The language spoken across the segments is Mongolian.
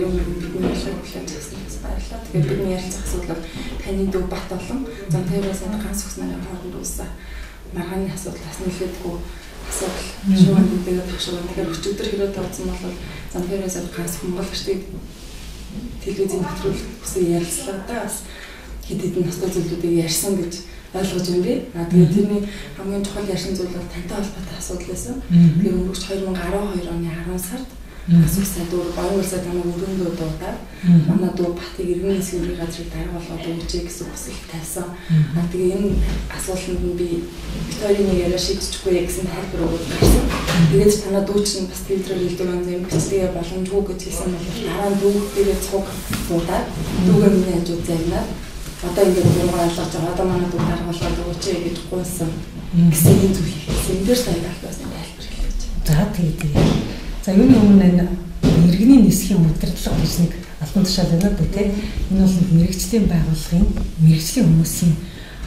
юм бидний хэлэх хүлээж авсан баярлалаа. Тэгээд бидний ярилцах асуудал таны дүү бат олон Зантайраас ганц өгснээр хооронд үүссэн маргааны асуудлаас нэлээдгүй асуудал шуурд үдээгээд тагшгүй. Тэгэхээр өчигдөр хэрэг тооцсон бол Зантайраас ганц хөнгөлөгчдийг телевизийн нэвтрүүлэг бүсэн ярилцлаа да бас хэд хэдэн настай зүйлүүдийг ярьсан гэж ойлгож байна би. Тэгээд тэрний хамгийн чухал ярьсан зүйл бол тантай холбоотой асуудал байсан. Тэгээд өнгөрч 2012 оны 10 сард асуух сайдуур баян улсад намайг өрөөндөө дуудаад манай дүү Батыг иргэний хэсгийн газрыг дарга болгоод өгчээ гэсэн хүсэл тавьсан. Тэгээд энэ асуултанд нь би Викторийн нэг яриа шийдчихгүй гэсэн тайлбар өгөөд гарсан. Тэгээд танаа дүү чинь бас фильтрээр хэлдэг юм зэм бичлэгээ боломжгүй гэж хэлсэн бол дараа нь дүүгээрээ цуг дуудаад дүүгээ миний хажууд загнаад одоо ингээд гурван ойлгож байгаа. Одоо манай дүү дарга болгоод өгчээ гэж гуйсан гэсэн энэ зүйл хэлсэн. Эндээс тайлбар болсон тайлбар хэлж. За тэгээд за юуны өмнө энэ иргэний нисхийн удирдлага гэж нэг албан тушаал байна даа тийм. Энэ бол мэрэгжлийн байгууллагын мэрэгжлийн хүмүүсийн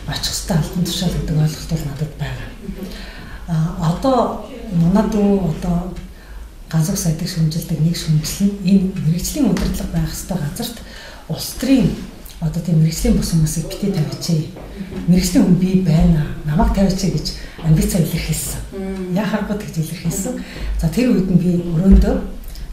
очих ёстой албан тушаал гэдэг ойлголт бол надад байгаа. Одоо манай дүү одоо ганц ус сайдыг шүмжилдэг нэг шүмжил нь энэ мэрэгжлийн удирдлага байх ёстой газарт улс төрийн одоо тийм мэрэгжлийн бус хүмүүсийг битээ тавьчих. Мэрэгжлийн хүн би байна. Намайг тавьчих гэж амбиц илэрхийлсэн. Яхагад гэж илэрхийлсэн. За тэр үед нь би өрөөндөө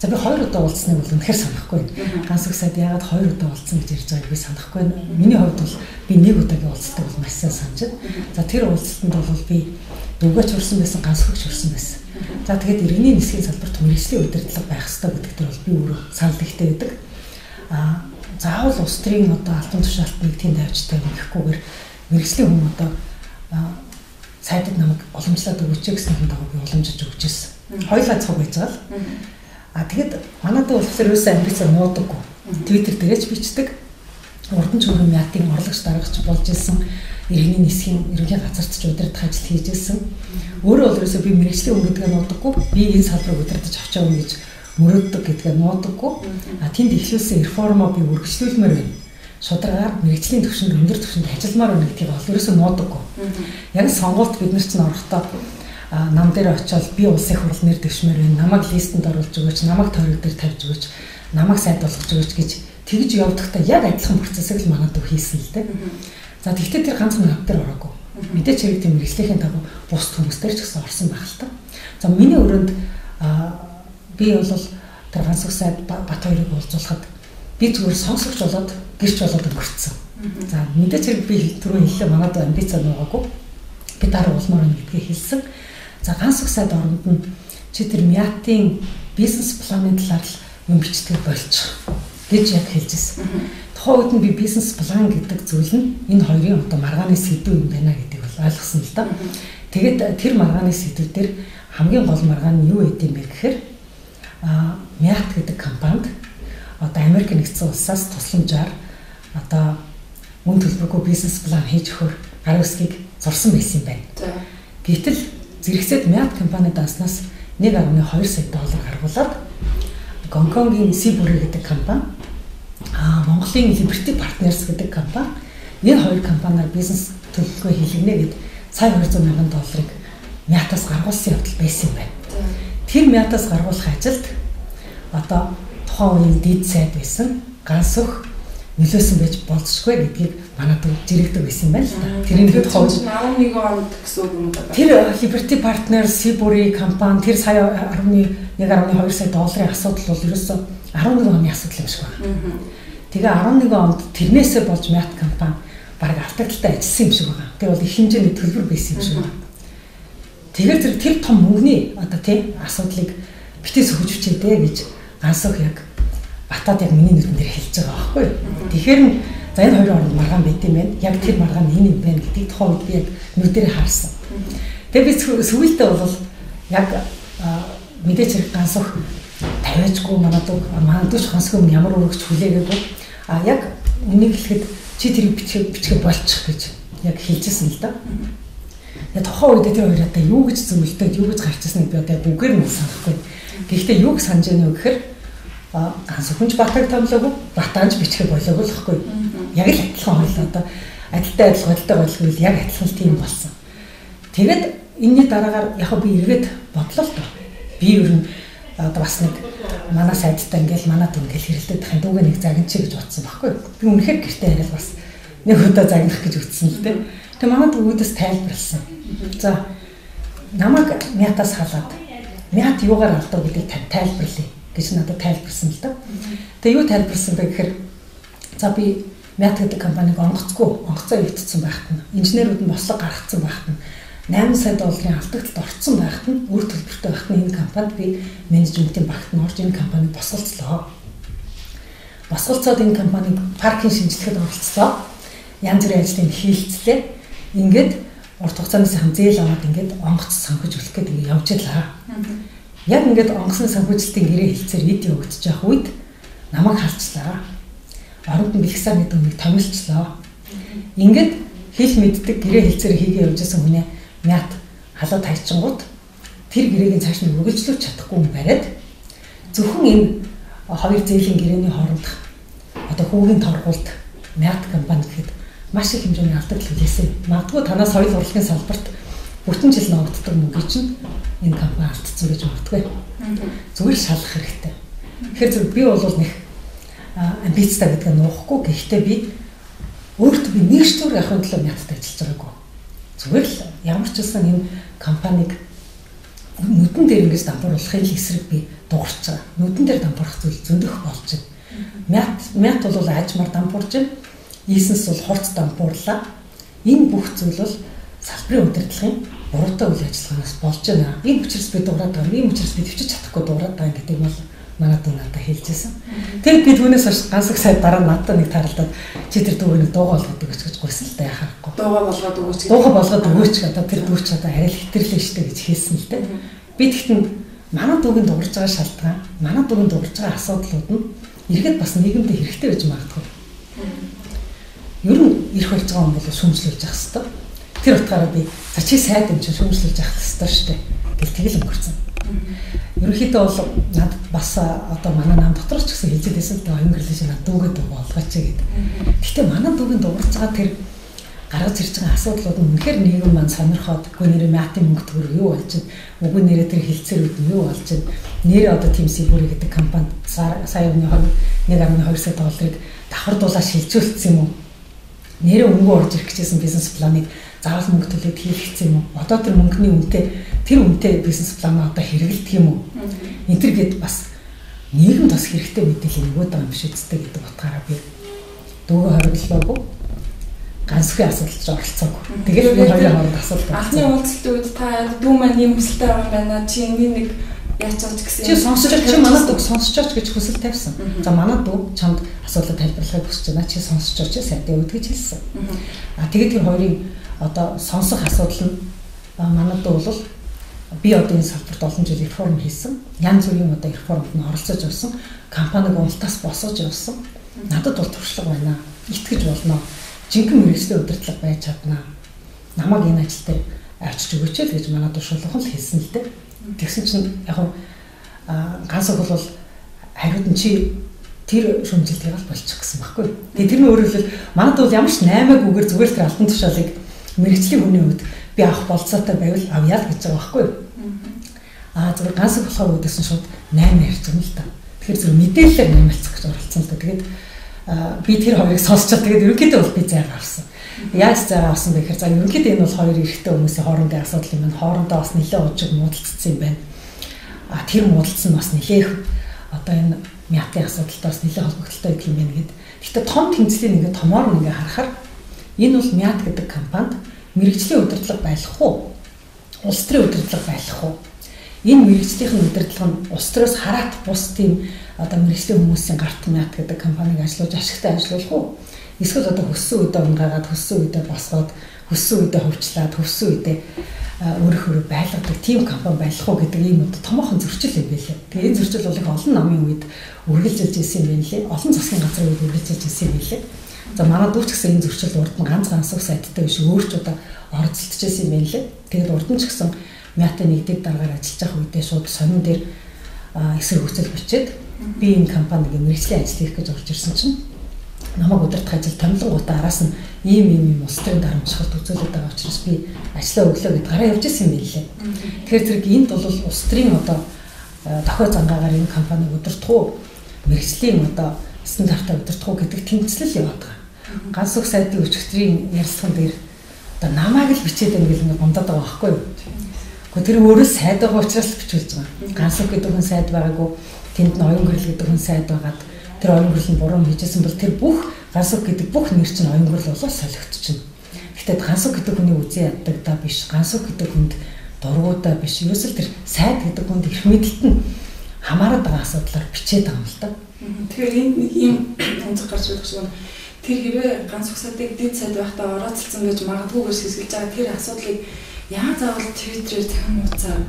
за би 2 удаа уулзсныг бол үнэхээр санахгүй байна. Ганц их сайд яагаад 2 удаа уулзсан гэж ярьж байгааг би санахгүй байна. Миний хувьд бол би 1 удаагийн уулзалтыг бол маш сайн санаж байна. За тэр уулзалтанд бол би дүүгэж урсан байсан, ганц хөгч урсан байсан. За тэгээд иргэний нисхийн салбарт мэрэгжлийн удирдлага байх ёстой гэдэгт бол би өөрөө санал ихтэй байдаг. Заавал улс төрийн одоо албан тушаалт нэг тийм давжтай гэхгүйгээр мэрэгжлийн хүн одоо сайдад намайг уламжлаад өгөөч гэсэн юм дагуу би уламжиж өгчээсэн. Хоёулаа цуг байж байгаа л. Тэгэд манайд бол ерөөсөө амбиц нуудаггүй. Твиттер дээрч бичдэг. Урдан чөмрийн ятын орлогч дарагч болж исэн. Иргэний нисхийн эрүүлийн газарт ч удирдах ажил хийж исэн. Өөрөө бол ерөөсөө би мэрэгжлийн хүн гэдгээ нуудаггүй. Би энэ салбарыг удирдах авч явна гэж мөрөөддөг гэдгээ нуудаггүй. Тэнд ихлүүлсэн реформоо би үргэлжлүүлмээр байна. Шударгаар мэрэгжлийн түвшинд өндөр түвшинд ажилламаар байна гэдгийг бол ерөөсөө нуудаггүй. Яг сонгуульд бид нар ч орохдоо нам дээр очиод би улсын хурал нэр дэвшмээр байна. Намайг листэнд оруулж өгөөч, намайг тойрог дээр тавьж өгөөч, намайг сайд болгож өгөөч гэж тэгж явдахдаа яг адилхан процессыг л манад хийсэн л дээ. За тэгвэл тэр ганцхан нав дээр ороогүй. Мэдээч хэрэг тийм мэрэгжлийн дагуу бус хүмүүстэр ч гэсэн орсон байх л та. За миний өрөөнд би бол тэр ганц их сайд Бат хоёрыг уулзуулахад би зүгээр сонсогч болоод гэрч болоод өнгөрцөн. За мэдээч хэрэг би түрүү хэллээ манад амбиц нуугаагүй. Би дараа улмаар гэдгийг хэлсэн. За ганц их сайд оронд нь чи тэр Мятын бизнес планы талаар юм бичдэг болчих гэж яг хэлжсэн. Тухайн үед нь би бизнес план гэдэг зүйл нь энэ хоёрын одоо маргааны сэдв юм байна гэдгийг бол ойлгосон л да. Тэгээд тэр маргааны сэдв дээр хамгийн гол маргаан нь юу гэдэм бэ гэхээр Мят гэдэг компанид одоо Америк нэгдсэн улсаас тусламжаар одоо мөн төлбөргүй бизнес план хийж өгөхөөр гар үсгийг зурсан байсан юм байна. Гэтэл зэрэгцээд Мят компани дааснаас 1.2 сая доллар гаргуулад Гонконгийн Сибури гэдэг компани, Монголын Liberty Partners гэдэг компани энэ хоёр компаниар бизнес төлөвлөгөө хийлгэнэ гэд сая 200 мянган долларыг Мятаас гаргуулсан явдал байсан юм байна. Тэр Мятаас гаргуулах ажилд одоо тухайн үеийн дид сайд байсан ганц өх нөлөөсөн байж болцсохгүй гэдгийг манад жирэгдэг байсан юм байна л да. Тэр ингээд 11 онд гэсэн үг юм байна. Тэр Liberty Partners Сибури компани тэр сая 1.2 сая долларын асуудал бол ерөөсөө 11 оны асуудал юм шиг байна. Тэгээ 11 онд тэрнээсээ болж Мят компани баг автагдaltaй ажилласан юм шиг байна. Тэр бол их хэмжээний төлбөр байсан юм шиг байна. Тэгэхээр тэр том мөнгөний одоо тийм асуудлыг битээс өгч өчөөдэй гэж ганцх яг Батад яг миний нүдэн дээр хэлж байгаа байхгүй юу. Тэгэхээр за энэ хоёр оронд маргаан байт юм байна. Яг тэр маргаан энэ юм байна гэдгийг тухайн үед би яг нүдээр харсан. Тэгээ би сүүлдээ бол яг мэдээч хэрэг ганцх тавиачгүй манадууч хансгүй ямар өргөж хүлээгээгүй. Яг үнийг хэлэхэд чи тэрийг бичгээ болчих гэж яг хэлжсэн л да. Тэгээ тухайн үед тэр хоёр одоо юу гэж зөвлөдөг, юу гэж гарч ирснийг би одоо бүгээр нь санахгүй. Гэхдээ юуг санаж байна вэ гэхээр ганц хүнч Батаг томлоогүй, Батаанч бичгээ болоогүй л хэвгүй. Яг л адилхан хойлоо одоо адилтай байлгүй яг адилхан тийм болсон. Тэгээд энэний дараагаар яг би эргээд бодлоо л доо. Би ер нь одоо бас нэг манай сайдтай ингээл манад ингээл хэрэлдээд тахын дүүгээ нэг загинч гэж бодсон байхгүй. Би үнэхээр гэртээ хараад бас нэг удаа загнах гэж ütсэн л дээ. Тэгээ манай дүүгээс тайлбарласан. За намайг мятаас халаад мят юугаар алдав гэдгийг тайлбарлая гэж надад тайлбарсан л да. Тэгээ юу тайлбарсан бэ гэхээр за би мят гэдэг компаниг онгоцоо өвдсөн байхад нь инженерүүд нь бослог гаргацсан байхад нь 8 сая долларын алдагтад орцсон байхад нь үр төлбөртэй байхад нь энэ компанид би менежментийн багт нь орж энэ компаниг босголцлоо. Босголцоод энэ компаниг паркинг шинжилгээнд оролцлоо. Янз бүрийн ажлыг хийлцлээ. Ингээд урт хугацааны сайхан зээл аваад ингээд онгоц санхүүж өгөх гэдэг ингээд явж байлаа. Яг ингээд онгоцны санхүүжилтийн гэрээ хэлцээр эд явагдаж явах үед намайг харцлаа. Оронд нь бэлгсаар гэдэг нэг томилчлоо. Ингээд хэл мэддэг гэрээ хэлцээр хийгээ явж байсан хүнээ мят халаад хайчингууд тэр гэрээг цааш нь үргэлжлүүлж чадахгүй юм бариад зөвхөн энэ хоёр зээлийн гэрээний хооронд одоо хүүгийн торгуулд мят компани гэхэд маш их хэмжээний алдагт хүлээсэн. Магадгүй танаас соёл урлагийн салбарт бүтэн жил ногддог мөнгө чинь энэ компани алдсан гэж боддгоо. Зүгээр шалах хэрэгтэй. Тэгэхээр би бол нэг амбицтай гэдэг нь нуухгүй. Гэхдээ би өөртөө би нэг штур яхахын төлөө мятад ажиллаж байгаагүй. Зүгээр л ямар ч үсэн энэ компаниг нүдэн дээр ингэж дампууруулахын эсрэг би дуурч байгаа. Нүдэн дээр дампуурах зүйл зөндөх болж байна. Мят бол ажмаар дампуурж байна. Ийсэнс бол хурц дампуурлаа. Энэ бүх зүйл бол салбарын удирдлагын буруутай үйл ажиллагаанаас болж байна. Энэ учраас би дуурайд байгаа. Энэ учраас би төвчж чадахгүй дуурайд байгаа гэдэг нь бол манай дүү надад хэлжсэн. Тэгээд би түүнээс хойш ганц их сая дараа надад нэг таралдаад чи тэр дүүг дуугаа болгоод өгөөч гэж гуйсан л та яхахгүй. Дуугаа болгоод өгөөч. Дуугаа болгоод өгөөч одоо тэр дүү ч одоо арай л хэтэрлээ штэ гэж хэлсэн л дээ. Би тэгтэн манай дүүгийн дуурж байгаа шалтгаан, манай дүүгийн дуурж байгаа асуудлууд нь иргэд бас нийгэмдээ хэрэгтэй байж магадгүй. Ер нь ирэх болж байгаа юм бол шүүмжлүүлж явах хэрэгтэй. Тэр утгаараа би за чи сайд юм чи шүүмжлүүлж явах хэрэгтэй штэ гэл тэгэл өнгөрцөн. Ерөнхийдөө бол надад бас одоо манай нам дотор ч гэсэн хэлж байсан л да өнгөрлөж надад дүүгээ дуу болгооч гэдэг. Гэхдээ манай дүүгийн дуурж байгаа тэр гаргаж ирж байгаа асуудлууд нь үнэхээр нийгэм маань сонирхоод үгүй нэрээ мятын мөнгө төгрөг юу болж байна? Үгүй нэрээ тэр хилцээрүүд нь юу болж байна? Нэрээ одоо Team Siburi гэдэг компанид сая оны 1.2 сая долларыг давхардуулаад шилжүүлсэн юм уу? Нэрээ өнгөө орж ирэх гэжсэн бизнес планыг заавал мөнгө төлөөд хийлгэсэн юм уу? Одоо тэр мөнгөний үнэтэй бизнес планаа одоо хэрэгэлдэг юм уу? Энэ төр гээд бас нийгэм бас хэрэгтэй мэдээлэл өгöd байгаа юм биш үстэй гэдэг утгаараа би дүүгээ хориглоогүй. Ганц их асуудалж оролцоогүй. Тэгээд би хоёрын хооронд асуудал байна. Анхны уулзалт үед та дүү маань юм хүсэлтэй байгаа юм байна. Чи нэг яаж чаж гэсэн. Чи сонсож чи манад үг сонсож гэж хүсэл тавьсан. За манад дүү чамд асуудал тайлбарлахыг хүсэж байна. Чи сонсож чи сайдаа үд гэж хэлсэн. Тэгээд тэр хоёрын одоо сонсох асуудал нь манад дүү бол би одоо энэ салбарт олон жил реформ хийсэн. Янз бүрийн одоо реформд нь оролцож явсан. Компаниг унтаас босгож явсан. Надад бол туршлага байна. Итгэж болно. Жинхэнэ мэргэжлийн удирдлага байж чадна. Намайг энэ ажилд авчиж өгөөч л гэж манад шулуухан л хэлсэн л дээ. Тэгсэн чинь яг ганц үг бол хариуд нь чи тэр шүмжилтийг л болчих гэсэн байхгүй. Тэгээ тэрний өөрөөр манад бол ямар ч 8-аагээр зүгээр тэр алтан тушаалыг мэргэжлийн хүний үед би авах болцоотой байвал авъя л гэж байгаа байхгүй. Зүгээр ганц үг болохоор үүдсэн шууд 8 ярьж байгаа юм л та. Тэгэхээр зөв мэдээлэлээр нэмэлцэх гэж оролцсон л да. Тэгээд би тэр хоёрыг сонсчод тэгээд ерөнхийдөө бол би зайг авсан. Яаж зайг авсан бэ гэхээр за ерөнхийдөө энэ бол хоёр эрэгтэй хүмүүсийн хоорондын асуудал юм байна. Хоорондоо бас нэлээд уужиг муудалцсан юм байна. Тэр муудалц нь бас нэлээд одоо энэ мятын асуудалтай бас нэлээд холбогдолтой гэх юм байна гэд. Гэхдээ том тэмцлийн ингээд томоор нь ингээд харахаар энэ бол мят гэдэг компанид мэргэжлийн удирдлага байлгах уу? Улс төрийн удирдлага байлгах уу? Энэ мэргэжлийн удирдлага нь улс төрөөс хараат бус тийм одоо мэргэжлийн хүмүүсийн гарт мят гэдэг компаниг ажиллуулж ашигтай ажиллуулах уу? Эсвэл одоо хөссөн үедээ унгаагаад хөссөн үедээ босгоод хөссөн үедээ хувьчлаад хөссөн үедээ өөрөөр байлгадаг тийм компани байлгах уу гэдэг ийм одоо томоохон зөрчил юм байлээ. Тэгээ энэ зөрчил бол их олон намын үед үргэлжилж ирсэн юм байлээ. Олон засгийн газрын үед үргэлжилж ирсэн юм байлээ. За манай дүүч гэсэн энэ зөрчил урд нь ганц сайттай биш өөрч удаа оролцолтож ирсэн юм байлээ. Тэгээд урд нь ч гэсэн мятын нэгдэг дараагаар ажиллаж байгаа үедээ шууд сонин дээр эсрэг хүсэл бичээд би энэ компаниг мэргэжлийн ажил хийх гэж орж ирсэн чинь намайг удирдах ажил томилгоотаа араас нь ийм улс төрийн дарамжхалт үзүүлээд байгаа учраас би ажлаа өглөө гэд гараа явж ирсэн юм билээ. Тэгэхээр зэрэг энд бол улс төрийн одоо тохио зангаагаар энэ компаниг удирдах уу, мэргэжлийн одоо стандартаа удирдах уу гэдэг тэмцэл яваад байгаа. Ганц үг сайдын өчигдрийн ярилцлаган дээр одоо намайг л бичээд байна гэл ингээд гомдоод байгаа байхгүй юу? Гэхдээ тэр өөрөө сайд байгаа учраас бичүүлж байгаа. Ганц үг гэдэг хүн сайд байгаагүй, тэнд нь оюун гэрэл гэдэг хүн сайд байгаад тэр оюун гэрэл нь буруу хийжсэн бол тэр бүх ганц үг гэдэг бүх нэр чинь оюун гэрэл болоо солигдчихно. Гэхдээ ганц үг гэдэг хүний үзэн яддаг та биш, ганц үг гэдэг хүнд дургуудаа биш. Ерөөсөл тэр сайд гэдэг хүнд их мэдлэлт нь хамаарат байгаа асуудлаар бичээд байгаа юм л да. Тэгэхээр энэ нэг юм онцгой гарч ирэх шиг байна. Тэр хэрвээ ганц ухсаадыг дэд сайд байхдаа орооцолсон гэж магадгүйгээр хэсгэлж байгаа тэр асуудлыг яагаад заавал Twitter-ээр цахим хуудасаар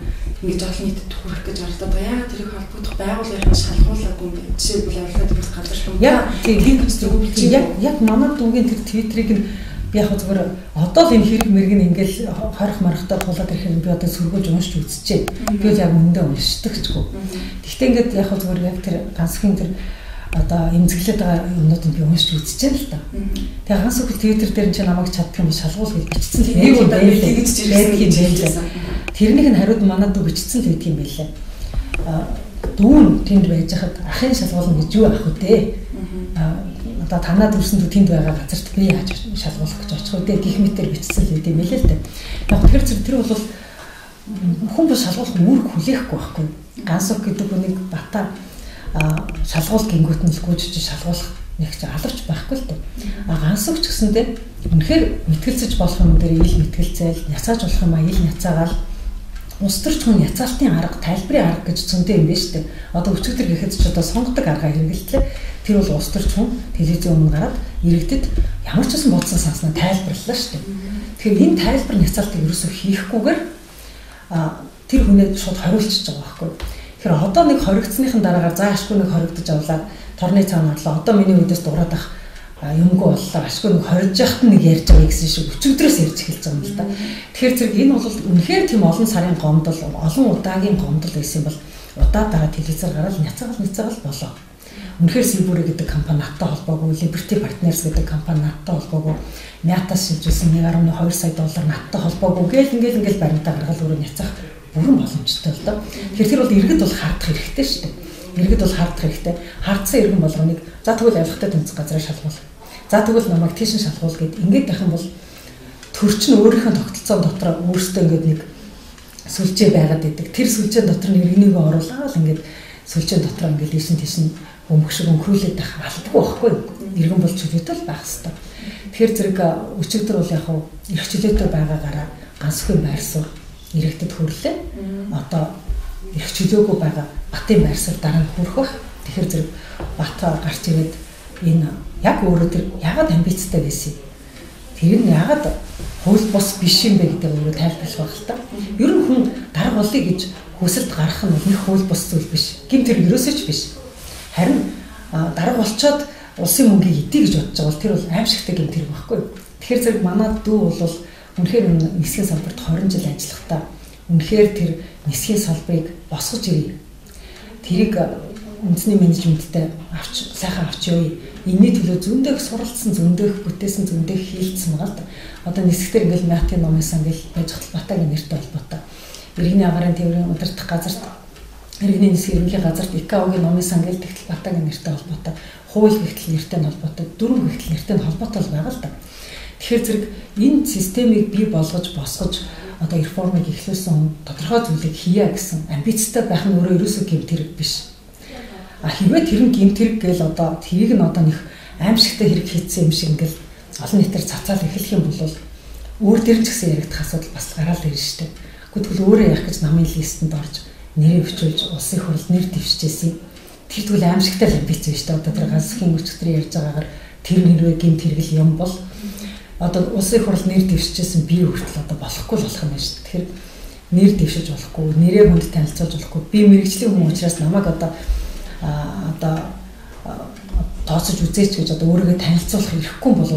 ингэж олон нийтэд хүргэх гэж оролдоод байгаа. Яагаад тэрийг холбогдох байгууллагын шалгуулаагүй юм бэ? Жишээлбэл явуулаад бас газар шум. Яг манай дүүгийн тэр Twitter-ийг нь би яг зүгээр одоо л энэ хэрэг мэрэг нь ингээл хорих марахтаа тулаад ирэхээр би одоо сөргөж уншиж үзчихээ. Би л яг үндэ уншдаг ч гоо. Гэхдээ ингээд яг зүгээр яг тэр ганцхан тэр одоо эмзэглээд байгаа юмнууд нь би уншиж үзчихээ л та. Тэгээ ганц үг Twitter дээр нь ч намайг чаддаг юм шалгуул гэж бичсэн. Нэг удаа тэгж ирсэн. Тэрнийг нь хариуд манад дүү бичсэн л байдаг юм байлаа. Дүүн тэнд байж хахад ахын шалгуулна гэж юу ах вэ? Одоо танаа дүрсэнд тэнд байгаа газарт би яаж шалгуулах гэж очих вэ? Гэх мэтээр бичсэн л юм байлаа л дээ. Яг тэр бол хүн бос шалгуулах үүрэг хүлээхгүй байхгүй. Ганц үг гэдэг хүнийг бата шалгуул гингүүт нь л гүйж шалгуулах нэг ч аларч байхгүй л дээ. Ганц үг ч гэсэндээ үнэхээр мэтгэлцэж болох юм дээр ил мэтгэлцээл, няцааж болох юм ил няцаагаал ус төрч хүн няцаалтын арга, тайлбарын арга гэж зөндөө юм байна шүү дээ. Одоо өчигдөр гэхэд ч одоо сонгодог арга хэрэгэлтлээ. Тэр бол ус төрч хүн телевизийн өмнө гараад иргэдэд ямар ч байсан бодсон санснаа тайлбарлалаа шүү дээ. Тэгэхээр энэ тайлбар няцаалтыг ерөөсөө хийхгүйгээр тэр хүнээ шууд хориулчихж байгаа байхгүй. Тэгэхээр одоо нэг хоригдсныхын дараагаар заашгүй нэг хоригдож авлаа. Торны цаана орлоо. Одоо миний үдээс дураад ах юмгүй боллоо. Ашгүй нэг хоригдж яхад нэг ярьж байгаа гэсэн шиг өчигдрөөс ярьж эхэлж байгаа юм л да. Тэгэхээр зэрэг энэ бол үнэхээр тийм олон сарын гомдол, олон удаагийн гомдол байсан бол удаа дараа телевизээр гараад няцаагаал болоо. Үнэхээр Сибүрэ гэдэг компани надтай холбоогүй, Liberty Partners гэдэг компани надтай холбоогүй, Мятас шилжүүлсэн 1.2 сая доллар надтай холбоогүй гээл ингээл баримтаа гаргаад өөрөө няцаах бүрэн боломжтой л доо. Тэгэхээр тэр бол иргэд бол хардах хэрэгтэй шүү дээ. Иргэд бол хардах хэрэгтэй. Хардсан иргэн болгоныг за тэгвэл авилгатай тэмцэх газраа шалгуул. За тэгвэл намайг тийш шалгуул гэд ингээд байх юм бол төрч нь өөрийнхөө тогтолцоон дотор өөртөө ингээд нэг сүлжээ байгаад идэг. Тэр сүлжээ дотор нь иргэнийгөө оруулаад ингээд сүлжээ дотор ингээд тийш нь өмгшиг өнгөрүүлээд байх албагүй байхгүй. Иргэн бол чөлөөтэй л байх хэрэгтэй. Тэгэхээр зэрэг өчигдөр бол яг эрх чөлөөтэй байгаагаараа ганцхан байр суурь иргэдэд хүрлээ. Одоо эрх чөлөөгүй байгаа Батын байр суурь дараа нь хүрэх бах. Тэгэхээр зэрэг Бат гарч ирээд энэ яг өөрөө тэр ягаад амбицтай байсан юм? Тэр нь ягаад хууль бус биш юм бэ гэдэг өөрөө тайлбарлах байх л та. Ер нь хүн дарга болъё гэж хүсэлт гарах нь нэг хууль бус зүйл биш. Гэмт тэр ерөөсөө ч биш. Харин дарга болчоод улсын мөнгийг идэе гэж бодож байгаа бол тэр бол аимшигтай гэмт хэрэг байхгүй. Тэгэхээр зэрэг манай дүү бол үнэхээр нисхийн салбарт 20 жил ажиллахдаа үнэхээр тэр нисхийн салбарыг босгож ирье. Тэрийг үндэсний менежменттэй сайхан авч явъя. Энэний төлөө зөндөө суралцсан, зөндөө бүтээсэн, зөндөө хийлцсэн байгаа л да. Одоо нисгтэр ингээл Мятын номын сан гэж байж Батагийн нэртэй холбоотой. Иргэний агарын тээврийн удирдах газарт, иргэний нисгийн ерөнхий газарт ИКАО-гийн номын сан гэж тэгтэл Батагийн нэртэй холбоотой, хууль гэгдэл нэртэй холбоотой, дөрвөн гэгдэл нэртэй холбоотой байгаа л да. Тэгэхээр зэрэг энэ системийг бий болгож босгож одоо реформыг эхлүүлсэн тодорхой зүйлийг хийя гэсэн амбицтай байх нь өөрөө ерөөсөө гэмт хэрэг биш. Хэрвээ тэр нь гэмт хэрэг гээл одоо тэрийг нь одоо нэг аимшигтай хэрэг хийцсэн юм шиг ингээл олон нийтээр цацаал эхлэх юм бол өөр дээр ч гэсэн яригдах асуудал бас гараал ирнэ шүү дээ. Тэгвэл өөрөө ярих гэж намын листэнд орж нэрээ өчүүлж улсын хурлд нэр дэвшижсэн. Тэр тэгвэл аимшигтай амбиц биш шүү дээ. Одоо тэр ганцхан өчигдөр ярьж байгаагаар тэр нэрвээ гэмт хэрэг юм бол одоо улсын хурлд нэр дэвшижсэн би хүртэл одоо болохгүй болох юм байна шүү дээ. Тэгэхээр нэр дэвшиж болохгүй, нэрээ хүнд танилцуулж болохгүй. Би мэрэгжлийн хүн учраас намайг одоо тооцож үзээч гэж одоо өөрийгөө танилцуулах ирэхгүй бол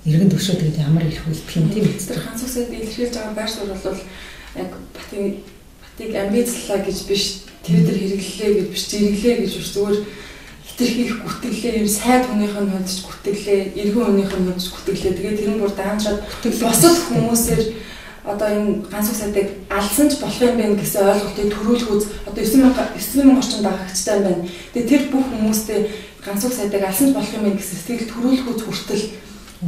иргэн төвшөө тэгээд ямар ирэх үлдэх юм тийм үү? Ганц үсэд илэрхийлж байгаа байр суурь бол яг Батыг амбицлаа гэж биш, Twitter хэрэглэлээ гэж биш, зэрэглээ гэж биш, зүгээр хитрхийх гүтгэлээ, юм сайд хүнийх нь хөндж гүтгэлээ, иргэн хүнийх нь хөндж гүтгэлээ. Тэгээд тэрэн бүр даанчаад босод хүмүүсээр одоо энэ ганц үг сайдыг алсан ч болох юм байна гэсэн ойлголтыг төрүүлэх үз одоо 9,000 орчим дагагчтай байна. Тэгээ тэр бүх хүмүүстэй ганц үг сайдыг алсан ч болох юм байна гэсэн сэтгэл төрүүлэх үз хүртэл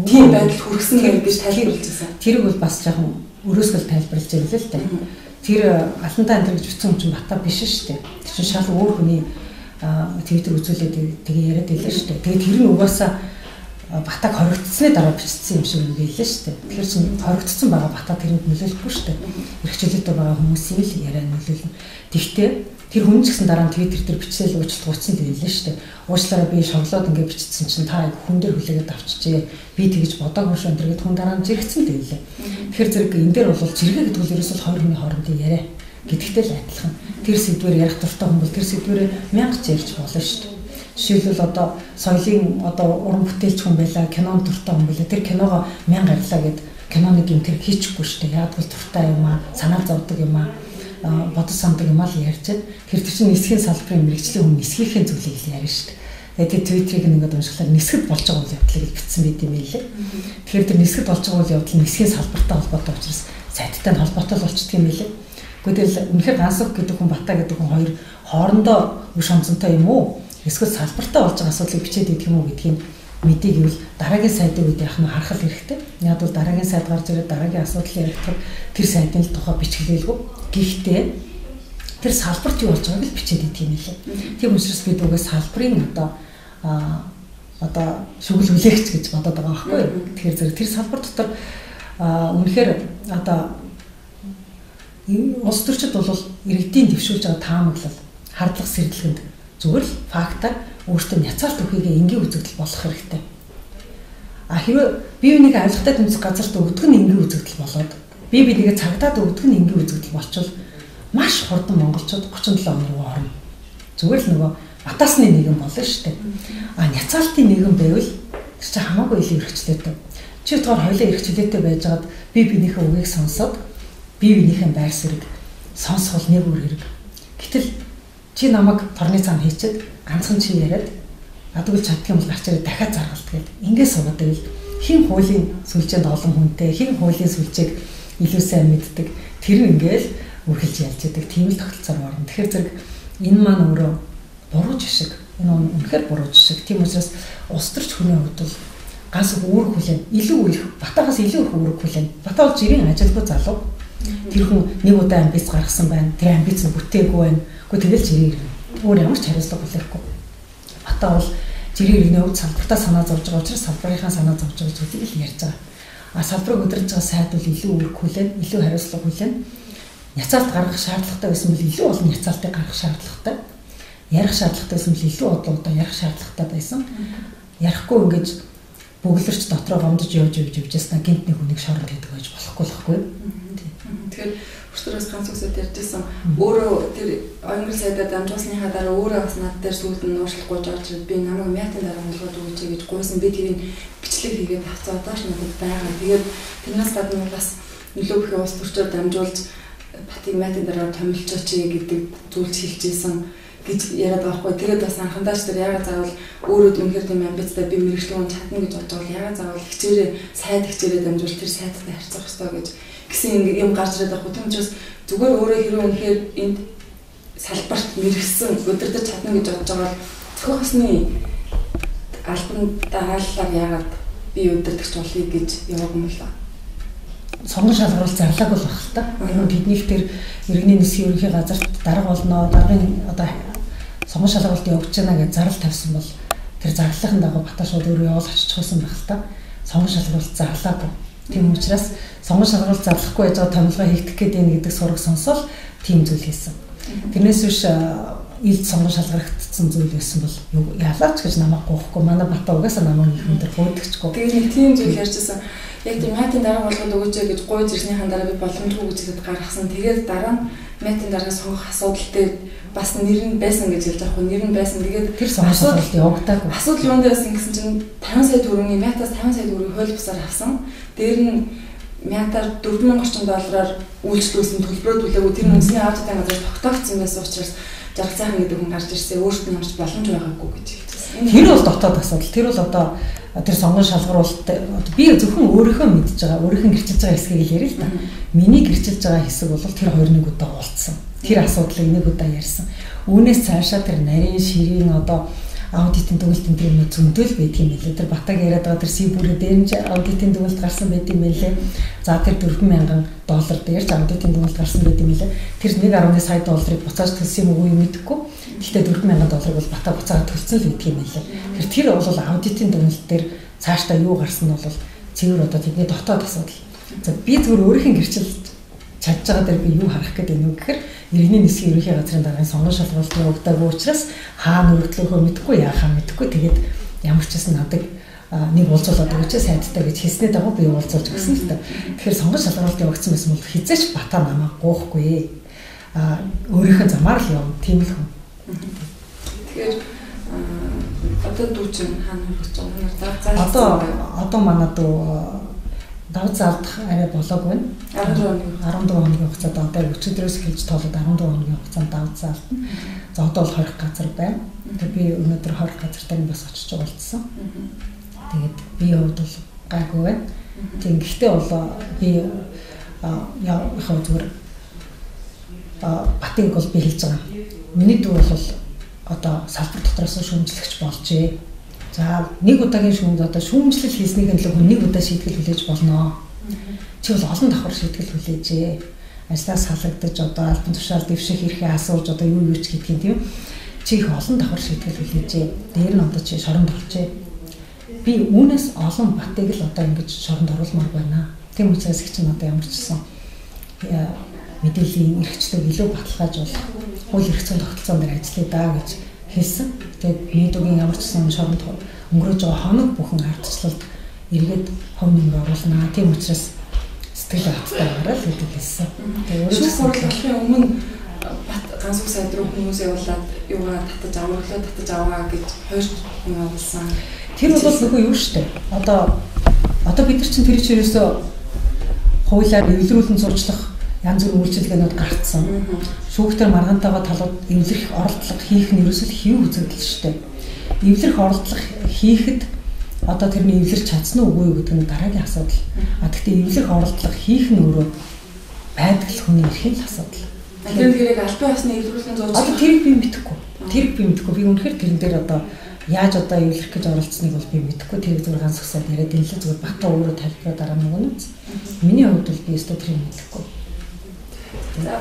тийм байдал хүрсэн гэж тайлбарлаж байсан. Тэрийг бол бас жоохон өрөөсгөл тайлбарлаж байгаа л дээ. Тэр алтантай энэ гэж бичсэн юм чинь бата биш шүү дээ. Тэр чинь шал өөр хүний Твиттер үзүүлээд тэгээ яриад байлаа шүү дээ. Тэгээд тэр нь угаасаа батаг хоригдсны дараа бичсэн юм шиг байлаа шүү дээ. Тэгэхээр чинь хоригдсон байгаа бата тэрэнд нөлөөлөхгүй шүү дээ. Эрхчлөлтөд байгаа хүмүүсийн л яриа нөлөөлнө. Тэгвэл тэр хүн ч гэсэн дараа нь Твиттер дээр бичсэл уучлалт гуйсан байлаа шүү дээ. Уучлаарай би шоглоод ингэ бичсэн чинь та хүн дээр хүлээгээд авчижээ. Би тэгэж бодоогүй шүү энэ хүн дараа нь зэрэгцэн байлаа. Тэгэхээр зэрэг энэ дээр бол зэрэг гэдэг нь ерөөсөө хоёр хүний хоорондын яриа гэдэгтэй л адилхан. Тэр сэдвээр ярих дуртай хүн бол тэр сэдвээр мянгач ярьж болно шүү дээ. Жишээлбэл одоо соёлын одоо уран бүтээлч хүн байлаа, кинонд дуртай хүн байлаа. Тэр киногоо мянга ярьлаа гэд киноныг юм тэр хийчихгүй шүү дээ. Яг бол дуртай юм аа, санаа зовдөг юм аа, бодос самдаг юм аа л ярьж байна. Тэр чинь нисхийн салбарын мэрэгжлийн хүн нисгийнхээ зүйлийг л ярьна шүү дээ. Тэгээд Твиттерийг ингээд уншихлаар нисгэд болж байгаа үйл явдлыг бичсэн байт юм байлээ. Тэгэхээр тэр нисгэд болж байгаа үйл явдал нисхийн салбартай холбоотой учраас сайттай нь холбоотой болчихдөг юм байлээ. Гэхдээ үнэхээр ганц үг гэдэг хүн бата гэдэг хүн хоёр хоорондоо үш онцонтой юм уу? Эсвэл салбартай болж байгаа асуудлыг бичээд идэх юм уу гэдгийг мэдээ гэвэл дараагийн сайдын үед яах нь харах хэрэгтэй. Яг бол дараагийн сайд гарч ирээд дараагийн асуудлыг ярих тэр сайдын тухай бичгэлээгүй. Гэхдээ тэр салбарт юу болж байгааг л бичээд идэх юм лээ. Тийм учраас бид үгээс салбарын одоо шүгэл хүлээгч гэж бодоод байгаа байхгүй юу? Тэгэхээр зэрэг тэр салбар дотор үнэхээр одоо улс төрчид бол иргэдийн дэвшүүлж байгаа таамаглал, хардлага сэргэлгэнд зүгээр л фактаар өөртөө няцаалт өгөхийг энгийн үзэгдэл болох хэрэгтэй. Хэрвээ бие биенийг авилгатай тэмцэх газарт өгдөг нь энгийн үзэгдэл болоод бие биенийгээ цагдаад өгдөг нь энгийн үзэгдэл болчвол маш хурдан монголчууд 37 он руу орно. Зүгээр л нөгөө батасны нийгэм болно шүү дээ. Няцаалтын нийгэм байвал тэр чинь хамаагүй илүү эрхчлээтэй. Чи тоор хоёлаа эрхчлээтэй байжгаад бие биенийхээ үгийг сонсоод бие биенийхээ байр суурийг сонсгол нэг үр хэрэг. Гэтэл чи намайг торны цаана хийчихэд ганцхан чи яриад адгүй чаддаг юм бол гарч ирээд дахиад заргалт гээд ингээд суугаад байвал хин хуулийн сүлжээнд олон хүнтэй хин хуулийн сүлжээг илүү сайн мэддэг тэр ингээл үргэлж ялж яадаг тийм л тогтолцоор орно. Тэгэхээр зэрэг энэ маань өөрөө буруу жишг. Энэ үнэхээр буруу жишг. Тийм учраас улс төрч хүний хувьд бол ганц үүрэг хүлээн илүү их батагаас илүү их үүрэг хүлээн. Бата бол жирийн ажилгүй залуу. Тэр хүн нэг удаа амбиц гаргасан байна. Тэр амбиц нь бүтээгүй байна. Гэхдээ тэгэл жирийн ирнэ. Өөр ямар ч хариуцлага хүлээхгүй. Бата бол жирийн иргэний хувьд салбартаа санаа зовж байгаа учраас салбарынхаа санаа зовж байгаа зүйлийг л ярьж байгаа. Салбарыг удирдах байгаа сайд бол илүү үүрэг хүлээн, илүү хариуцлага хүлээн. Няцаалт гаргах шаардлагатай байсан бол илүү олон няцаалтыг гаргах шаардлагатай. Ярих шаардлагатай байсан бол илүү удаа ярих шаардлагатай байсан. Ярихгүй ингэж бүглэрч дотроо гомдож явж яснаа гинтний хүнийг шоронд гэдэг байж болохгүй. Тэгэхээр өчтөрөөс ганц үгсэд ярьжсэн өөрөө тэр англи сайдаа дамжуулсныхаа дараа өөрөө бас над дээр сүүлд нь уушлахгүй жуулж би намайг мятын дараа онцлогод өгөөч гэж гуйсан би тэрийг бичлэг хийгээд авцаа одоош надад байгаа. Тэгээд тэрнээс гадна бас нөлөө бүхий улс төрчөөр дамжуулж батыг мятын дараа томилчооч гэдэг зүйлс хэлжсэн гэж яриад байгаа хгүй. Тэгээд бас анхандаач тэр ягаад заавал өөрөө үнэхээр тийм амбицтай би мэрэгчлэн чадна гэж бодож байгаа ягаад заавал хичээрээ дамжуул тэр сайдтай харьцах хэрэгтэй гэж гэсэн юм гарч ирээд байгаа хгүй. Тийм учраас зүгээр өөрөө хэрэг үнэхээр энд салбарт мэрэгсэн өдөртөж чадна гэж бодож байгаа бол зөвхөн хосны албан дааллаар ягаад би өдөртөгч болъё гэж яваагүй юм л ба. Сонгон шалгаруулалт зарлаагүй л баг л та. Тэднийх тэр иргэний нисхийн ерөнхий газарт дарга болно. Даргын одоо сонгон шалгаруулалт явуулж байна гэж зарлал тавьсан бол тэр зарлалын дагуу Бата шууд өөрөө явуул авчиж байсан байх л та. Сонгон шалгаруулалт зарлаагүй. Тийм учраас сонгон шалгаруулалт зарлахгүй байж байгаа томилгоо хийгдэх гээд байна гэдэг сураг сонсоод тийм зүйл хийсэн. Тэрнээс биш илд сонгон шалгарагдсан зүйл байсан бол ялаач гэж намайг гоохгүй. Манай Бата угаасаа намайг их өндөр гойдчихгүй. Тэгээд нэг тийм зүйл ярьжсэн. Яг тийм мятын дараа болгоод өгөөч гэж гойж ирснийхэн дараа би боломжгүй гэж хэлээд гаргасан. Тэгээд дараа нь мятын дараа сонгох асуудал дээр бас нэр нь байсан гэж хэлж байгаа хгүй. Нэр нь байсан. Тэгээд тэр сонгох асуудалд явагдаагүй. Асуудал юун дээрээс ингэсэн чинь 50 сая төгрөгийн мятаас 50 сая төгрөгийн хууль бусаар авсан. Дээр нь мятаар 4,000 орчим доллараар үйлчлүүлсэн төлбөрөө төлөөгүй тэр үнсний аудитын газар тогтоогдсон байсан учраас жаргал сайхан гэдэг хүн гарч ирсэн. Өөртөө ямарч боломж байгаагүй гэж хэлсэн. Тэр бол дотоод асуудал. Тэр бол одоо тэр сонгон шалгаруулалт би зөвхөн өөрийнхөө мэдж байгаа, өөрийнхөө гэрчилж байгаа хэсгийг л ярил л да. Миний гэрчилж байгаа хэсэг бол тэр хоёр нэг удаа уулзсан. Тэр асуудлыг нэг удаа ярьсан. Үүнээс цаашаа тэр нарийн ширийн одоо аудитын дүгнэлт энэ зөндөл байдаг юм билээ. Тэр Батаг яриад байгаа тэр Сибүрээ дээр нь аудитын дүгнэлт гарсан байт юм билээ. За тэр $4,000 дээр ч аудитын дүгнэлт гарсан байт юм билээ. Тэр 1.1 сая долларыг буцааж төлсөн юм уу мэдэхгүй. Гэхдээ $4,000 бол Батаг буцаагаад төлсөн л байдаг юм билээ. Тэр бол аудитын дүгнэлт дээр цаашдаа юу гарсан нь бол цэвэр одоо тэдний дотоод асуудал. За би зөвхөн өөрийнхөө гэрчлэлд чадж байгаа дээр би юу харах гэдэг юм гэхээр иргэний нисхийн ерөнхий газрын даргын сонгон шалгуулалтын өгдөөг учраас хаана өргөдлөхөө мэдэхгүй яахаа мэдэхгүй тэгээд ямар ч гэсэн надад нэг уулзуулаад өгөөч сайдтай гэж хэлснээр дагуу би уулзуулж өгсөн л та. Тэгэхээр сонгон шалгуулалтын өгсөн байсан бол хизээч Бата намайг гоохгүй. Өөрийнхөө замаар л явна тийм л хүн. Тэгэхээр одоо дүүчин хаана хүрч байгаа юм одоо манай дүү давж заалдах арай болоогүй байна. 14 хоногийн хугацаанд одоо өчигдрөөс эхэлж тоолоод 14 хоногийн хугацаанд давж заалдана. За одоо бол 20 газар байна. Тэгээд би өнөөдөр 20 газартаа бас очиж уулзсан. Тэгээд би хувьд бол гайгүй байна. Тийм гэхдээ бол би яахаа зүгээр Батыг бол би хэлж байгаа. Миний дүү бол одоо салбар дотроос шүүмжлэгч болжээ. За нэг удаагийн шүүмд одоо шүүмжлэл хийснийхэн төлөө нэг удаа шийтгэл хүлээж болно. Чи бол олон давхар шийтгэл хүлээжээ. Ажлаас халагдаж одоо албан тушаал дэвших эрхээ асууж одоо юу ч гэдэг юм тийм. Чи их олон давхар шийтгэл хүлээжээ. Дээр нь одоо чи шоронд орчээ. Би үүнээс олон Батыг л одоо ингэж шоронд оруулмаар байна. Тийм учраас их чинь одоо ямар ч гэсэн мэдээллийн эрхчлэг илүү баталгаажуулах хууль эрх зүйн тогтолцоон дээр ажиллая даа гэж хэлсэн. Тэгээд нийтийн ямар ч гэсэн шоронд өнгөрөөж байгаа хоног бүхэн ардчлалд эргээд хов нэмэр оруулнаа. Тийм учраас сэтгэл баттай гараад л хэлсэн. Тэгээд өөрөө хурлахын өмнө Бат ганц үг сайд руу хүмүүс явуулаад юугаар татаж аваа гэж хоёр хүн явуулсан. Тэр бол нөхөө юу штэ. Одоо бид нар чинь тэр чинь ерөөсөө хуулиар эвлэрүүлэн зурчлах янз бүрийн үйлчилгээнүүд гарцсан. Шүүхтэр маргаантайгаа талууд эвлэрэх оролдлого хийх нь ерөөсөө хэв үзэгдэл шүү дээ. Эвлэрэх оролдлого хийхэд одоо тэрний эвлэрч чадсан уу үгүй юу гэдэг нь дараагийн асуудал. Гэхдээ эвлэрэх оролдлого хийх нь өөрөө байдаг л хүний эрхийн асуудал. Тэгэхээр тэрийг албан ёсны эвлэрүүлэн зурж одоо тэрийг би мэдэхгүй. Би үнэхээр тэрэн дээр одоо яаж одоо эвлэрэх гэж оролцсныг бол би мэдэхгүй. Тэр зүгээр ганц усаад яриад энэ л зүгээр Бата өөрөө тайлбараа дараа нэг нь үз. Миний хувьд бол би өөртөө тэрийг мэдэхгүй. За